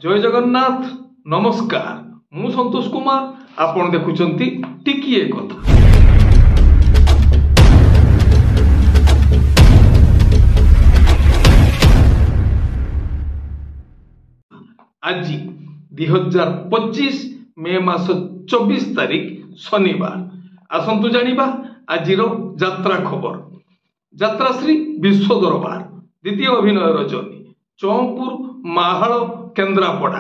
जय जगन्नाथ नमस्कार मु संतोष कुमार आपण देखुचंती टिकिए कथा। आज 2025 मे मास 24 तारीख शनिवार। आसंतु जानिबा आजिरो यात्रा खबर। यात्रा श्री विश्व दरबार द्वितीय अभिनय रजनी चौपुर माहाल केन्द्रापड़ा।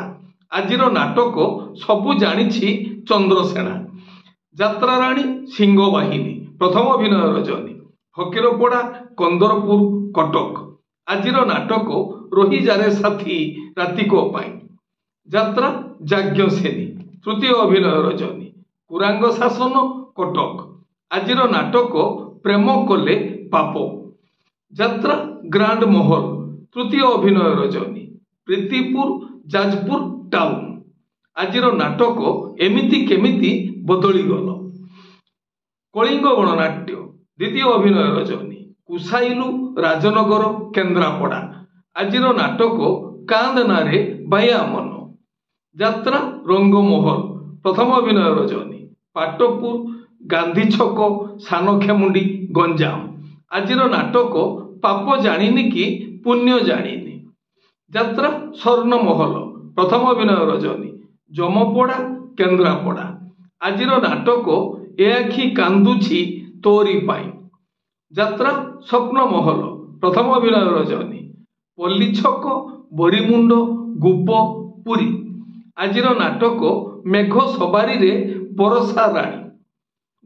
आजिर नाटक सबु जानिछि चंद्रसेना। यात्रा राणी सिंहवाहिनी प्रथम अभिनय रजनी फकीरपड़ा कंदरपुर कटक। आजिर नाटक रोही जारे साथी रातिको पाई। यात्रा जाज्ञसेनी तृतीय अभिनय रजनी कुरांग शासन कटक। आजिर नाटक प्रेम कले पाप। यात्रा ग्रांड महल तृतीय अभिनय रजनी प्रीतिपुर जाजपुर टाउन। आजिर नाटक एमिति केमिति बदली गल। कलिंग गणनाट्य द्वितीय अभिनय रजनी कुसाइलु राजनगर केन्द्रापड़ा। आजिर नाटक कांदनारे बायामन। यात्रा रंगमहल प्रथम अभिनय रजनी पाटपुर गांधी छक सानखेमुंडी गंजाम। आजिर नाटक पाप जानिनी कि पुण्य जानिनी। यात्रा स्वर्णमहल प्रथम अभिनय रजनी जमपड़ा केन्द्रापड़ा। आजिर नाटक ए आखि कांदुछि तोरी पाई। यात्रा स्वप्नमहल प्रथम अभिनय रजनी पल्ली छक बरीमुंड गुप पुरी। आजिर नाटक मेघ सबारी रे बरसा राणी।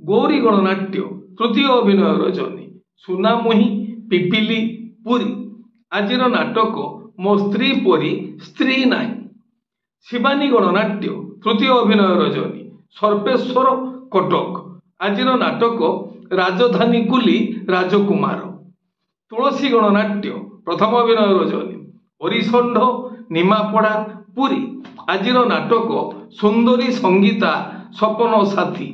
गौरी गणनाट्य तृतीय अभिनय रजनी सुनामुही पिपिली पुरी। आजिर नाटक मो स्त्री परी स्त्री नाही। शिवानी गणनाट्य तृतीय अभिनय रजनी सर्पेश्वर कटक। आजिर नाटक राजधानी कुली राजकुमार। तुलसी गणनाट्य प्रथम अभिनय रजनी हरिषंढ निमापड़ा पुरी। आजिर नाटक सुंदरी संगीता सपन साथी।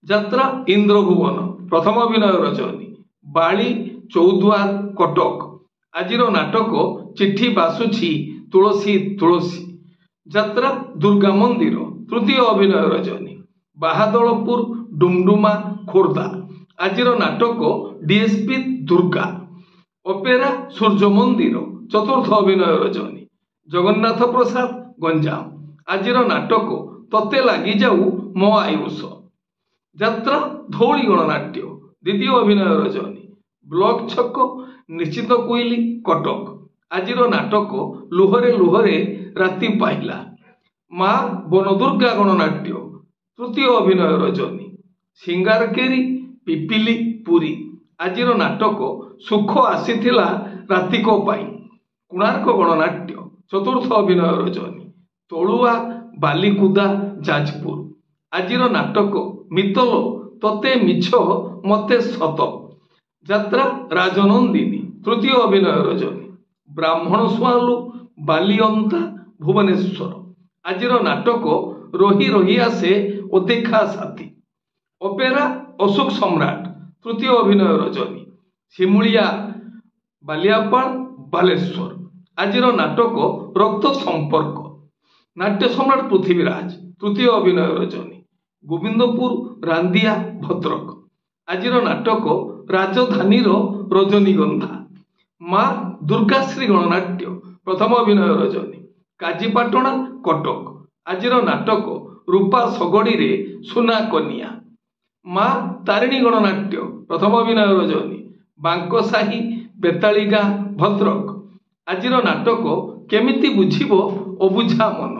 यात्रा इंद्रभुवन प्रथम अभिनय रजनी बाली चौद्वार कटक। आजिर नाटक चिट्ठी बासुछि तुलसी तुलसी। यात्रा दुर्गा मंदिर तृतीय अभिनय रजनी बाहादलपुर डुमडुमा खोर्धा। आजिर नाटक डीएसपी दुर्गा। ओपेरा सूर्य मंदिर चतुर्थ अभिनय रजनी जगन्नाथ प्रसाद गंजाम। आजिर नाटक तते लगी जाऊ मो आयुष। यात्रा धौली गणनाट्य द्वितीय अभिनय रजनी ब्लॉक छक निश्चित कोइली कटक। आजिर नाटक लुहरे लुहरे राति पाइला। माँ बनदुर्गा गणनाट्य तृतीय अभिनय रजनी सिंगारकेरी पिपिली पुरी। आजिर नाटक सुख आसीथिला रातिको पाई। कोणार्क गणनाट्य चतुर्थ अभिनय रजनी तलुआ बालीकुदा जाजपुर। आजिर नाटक मितल तते मिछ मते सत। यात्रा राजनंदिनी तृतीय अभिनय रजनी ब्राह्मण स्वालु बालियंता भुवनेश्वर। आजिर नाटक रोही रोही आसे ओदेखा साथी। ओपेरा अशोक सम्राट तृतीय अभिनय रजनी शिमुलिया बालियापाड़ बालेश्वर। आजिर नाटक रक्त संपर्क नाट्य सम्राट पृथ्वीराज तृतीय अभिनय रजनी गोविंदपुर रांदिया भद्रक। आजिर नाटक राजधानी रजनीगंधा। माँ दुर्गाश्री गणनाट्य प्रथम अभिनय रजनी काजीपाटଣା कटक। आजिर नाटक रूपा सगड़ी रे सुना कनिया। माँ तारिणी गणनाट्य प्रथम अभिनय रजनी बांकसाही बेतालीगाँ भद्रक। आजिर नाटक केमिति बुझिबो अबुझा मन।